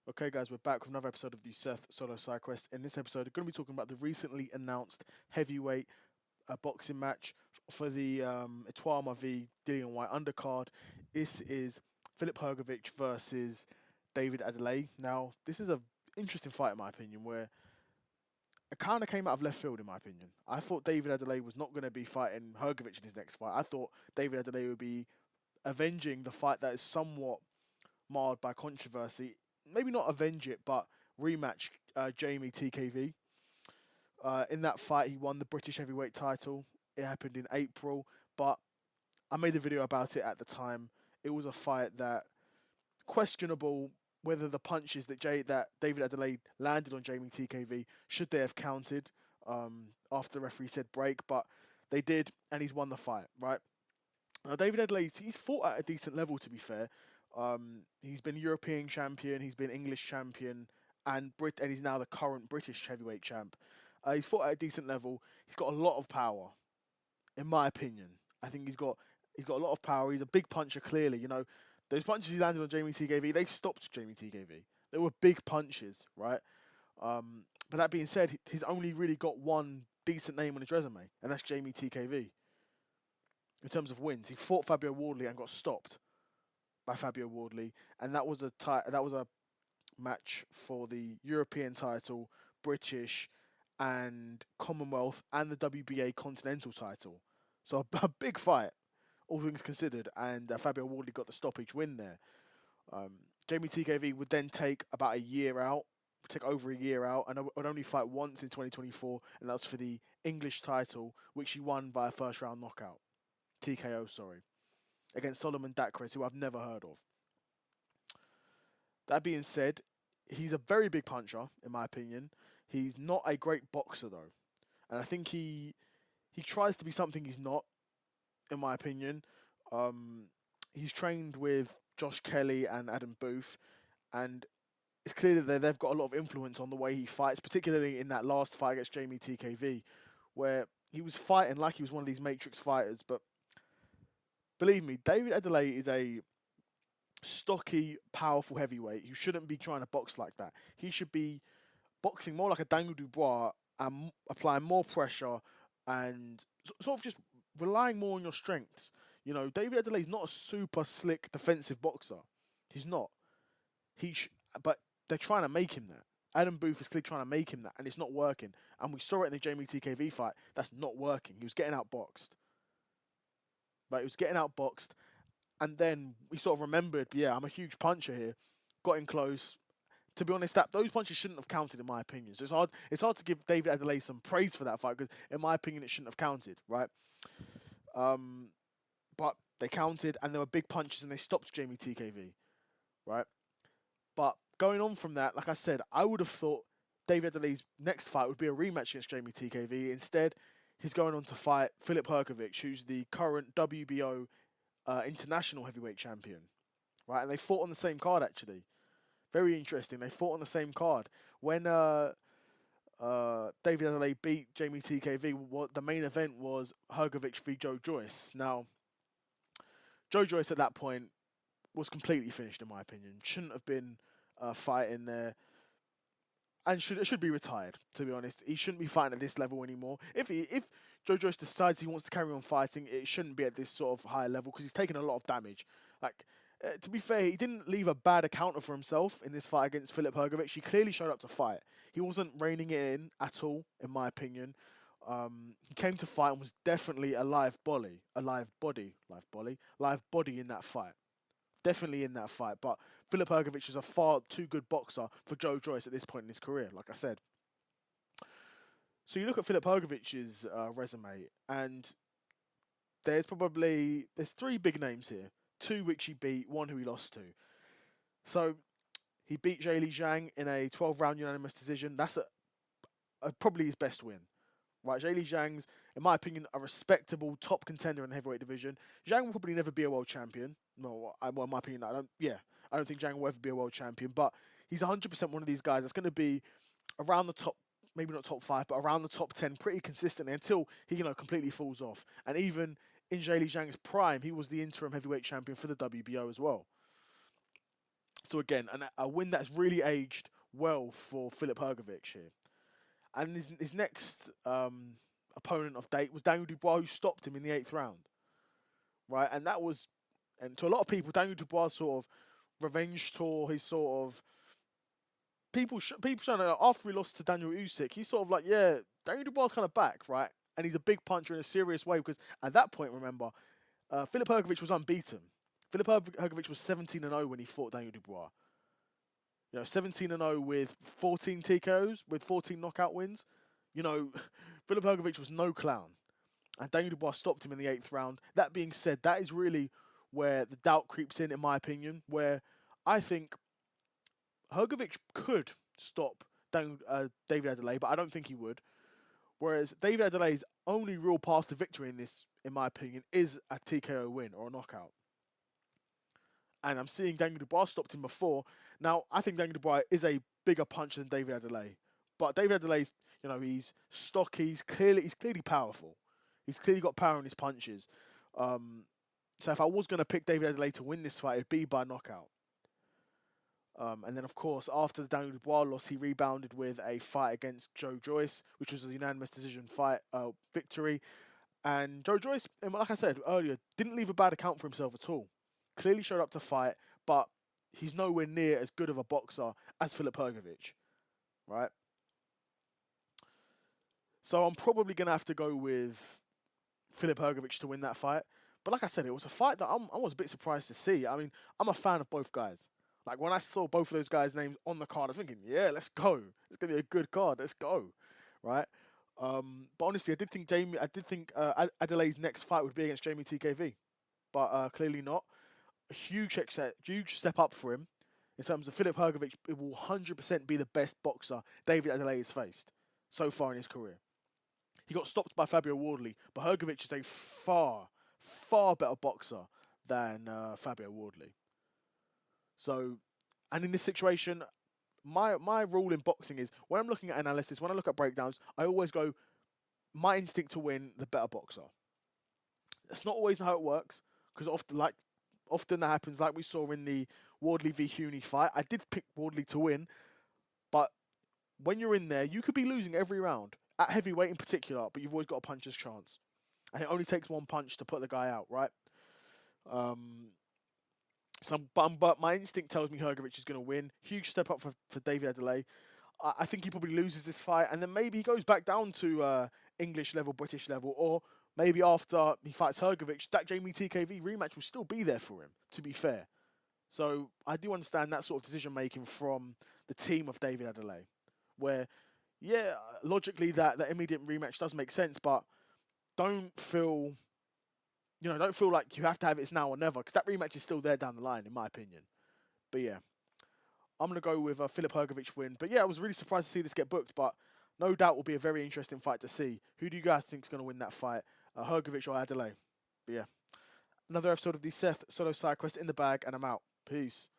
Okay, guys, we're back with another episode of the Seth Solo Side Quest. In this episode, we're going to be talking about the recently announced heavyweight boxing match for the Etoile v Dillian White undercard. This is Filip Hrgovic versus David Adeleye. Now, this is an interesting fight, in my opinion, where it kind of came out of left field, in my opinion. I thought David Adeleye was not going to be fighting Hrgovic in his next fight. I thought David Adeleye would be avenging the fight that is somewhat marred by controversy. Maybe not avenge it, but rematch Jamie TKV. In that fight, he won the British heavyweight title. It happened in April, but I made a video about it at the time. It was a fight that questionable whether the punches that David Adeleye landed on Jamie TKV should they have counted after the referee said break, but they did, and he's won the fight. Right now, David Adeleye, he's fought at a decent level. To be fair, he's been European champion, he's been English champion, and he's now the current British heavyweight champ. He's fought at a decent level. He's got a lot of power, in my opinion. I think he's got a lot of power. He's a big puncher. Clearly, those punches he landed on Jamie TKV, they stopped Jamie TKV. They were big punches, right? But that being said, he's only really got one decent name on his resume, and that's Jamie TKV. In terms of wins, he fought Fabio Wardley and got stopped by Fabio Wardley, and that was a match for the European title, British, and Commonwealth, and the WBA Continental title. So a big fight, all things considered, and Fabio Wardley got the stoppage win there. Jamie TKV would then take about a year out, take over a year out, and would only fight once in 2024, and that was for the English title, which he won by a first round knockout. TKO, sorry, against Solomon Dakris, who I've never heard of. That being said, he's a very big puncher, in my opinion. He's not a great boxer though, and I think he tries to be something he's not, in my opinion. He's trained with Josh Kelly and Adam Booth, and it's clear that they've got a lot of influence on the way he fights, particularly in that last fight against Jamie TKV, where he was fighting like he was one of these Matrix fighters. But believe me, David Adeleye is a stocky, powerful heavyweight who shouldn't be trying to box like that. He should be boxing more like a Daniel Dubois and applying more pressure and sort of just relying more on your strengths. David Adeleye is not a super slick defensive boxer. He's not. But they're trying to make him that. Adam Booth is clearly trying to make him that, and it's not working. And we saw it in the Jamie TKV fight. That's not working. He was getting outboxed. But he was getting outboxed, and then we sort of remembered, yeah, I'm a huge puncher here. Got in close. To be honest, that those punches shouldn't have counted, in my opinion. So it's hard to give David Adeleye some praise for that fight because, in my opinion, it shouldn't have counted, right? But they counted, and there were big punches, and they stopped Jamie TKV, right? But going on from that, like I said, I would have thought David Adeleye's next fight would be a rematch against Jamie TKV. Instead, he's going on to fight Filip Hrgovic, who's the current WBO international heavyweight champion, right? And they fought on the same card, actually. Very interesting. They fought on the same card. When David Adeleye beat Jamie TKV, the main event was Hrgovic v Joe Joyce. Now, Joe Joyce at that point was completely finished, in my opinion. Shouldn't have been fighting there, and should be retired. To be honest, he shouldn't be fighting at this level anymore. If Joe Joyce decides he wants to carry on fighting, it shouldn't be at this sort of higher level because he's taken a lot of damage. Like, to be fair, he didn't leave a bad account for himself in this fight against Filip Hrgovic. He clearly showed up to fight. He wasn't reining it in at all, in my opinion. He came to fight and was definitely a live body in that fight. Definitely in that fight. But Filip Hrgovic is a far too good boxer for Joe Joyce at this point in his career, like I said. So you look at Filip Hrgovic's resume, and there's three big names here. Two which he beat, one who he lost to. So he beat Zheli Zhang in a 12-round unanimous decision. That's probably his best win. Right, Zheli Zhang's, in my opinion, a respectable top contender in the heavyweight division. Zhang will probably never be a world champion. No, in my opinion, I don't think Zhang will ever be a world champion. But he's 100% one of these guys that's going to be around the top, maybe not top 5, but around the top 10 pretty consistently until he, completely falls off. And even in Zheli Zhang's prime, he was the interim heavyweight champion for the WBO as well. So again, a win that's really aged well for Filip Hrgovic here. And his next opponent of date was Daniel Dubois, who stopped him in the 8th round, right? And that was, and to a lot of people, Daniel Dubois' sort of revenge tour, his sort of people saying that after he lost to Daniel Usyk, he's sort of like, yeah, Daniel Dubois kind of back, right? And he's a big puncher in a serious way, because at that point, remember, Filip Hrgovic was unbeaten. Filip Hrgovic was 17-0 when he fought Daniel Dubois. 17-0 with 14 TKOs, with 14 knockout wins. Filip Hrgovic was no clown. And Daniel Dubois stopped him in the 8th round. That being said, that is really where the doubt creeps in my opinion, where I think Hrgovic could stop David Adeleye, but I don't think he would. Whereas David Adeley's only real path to victory in this, in my opinion, is a TKO win or a knockout. And I'm seeing Daniel Dubois stopped him before. Now, I think Daniel Dubois is a bigger puncher than David Adeleye. But David Adeley's, he's stocky, he's clearly powerful. He's clearly got power in his punches. So if I was going to pick David Adeleye to win this fight, it'd be by knockout. And then, of course, after the Daniel Dubois loss, he rebounded with a fight against Joe Joyce, which was a unanimous decision fight victory. And Joe Joyce, like I said earlier, didn't leave a bad account for himself at all. Clearly showed up to fight, but he's nowhere near as good of a boxer as Filip Hrgovic, right? So I'm probably going to have to go with Filip Hrgovic to win that fight. But like I said, it was a fight that I was a bit surprised to see. I mean, I'm a fan of both guys. Like, when I saw both of those guys' names on the card, I was thinking, yeah, let's go. It's going to be a good card. Let's go, right? But honestly, I did think Adelaye's next fight would be against Jamie TKV. But clearly not. A huge step up for him in terms of Filip Hrgovic. It will 100% be the best boxer David Adeleye has faced so far in his career. He got stopped by Fabio Wardley, but Hrgovic is a far, far better boxer than Fabio Wardley. So, and in this situation, my rule in boxing is, when I'm looking at analysis, when I look at breakdowns, I always go, my instinct to win, the better boxer. That's not always how it works, because often that happens, like we saw in the Wardley v Huni fight. I did pick Wardley to win, but when you're in there, you could be losing every round, at heavyweight in particular, but you've always got a puncher's chance. And it only takes one punch to put the guy out, right? But my instinct tells me Hrgovic is going to win. Huge step up for David Adeleye. I think he probably loses this fight, and then maybe he goes back down to English level, British level, or maybe after he fights Hrgovic, that Jamie TKV rematch will still be there for him, to be fair. So I do understand that sort of decision-making from the team of David Adeleye, where, yeah, logically that immediate rematch does make sense, but don't feel like you have to have it's now or never, because that rematch is still there down the line, in my opinion. But yeah, I'm going to go with a Filip Hrgovic win. But yeah, I was really surprised to see this get booked, but no doubt will be a very interesting fight to see. Who do you guys think is going to win that fight? Hrgovic or Adeleye? But yeah, another episode of the Seth Solo Side Quest in the bag, and I'm out. Peace.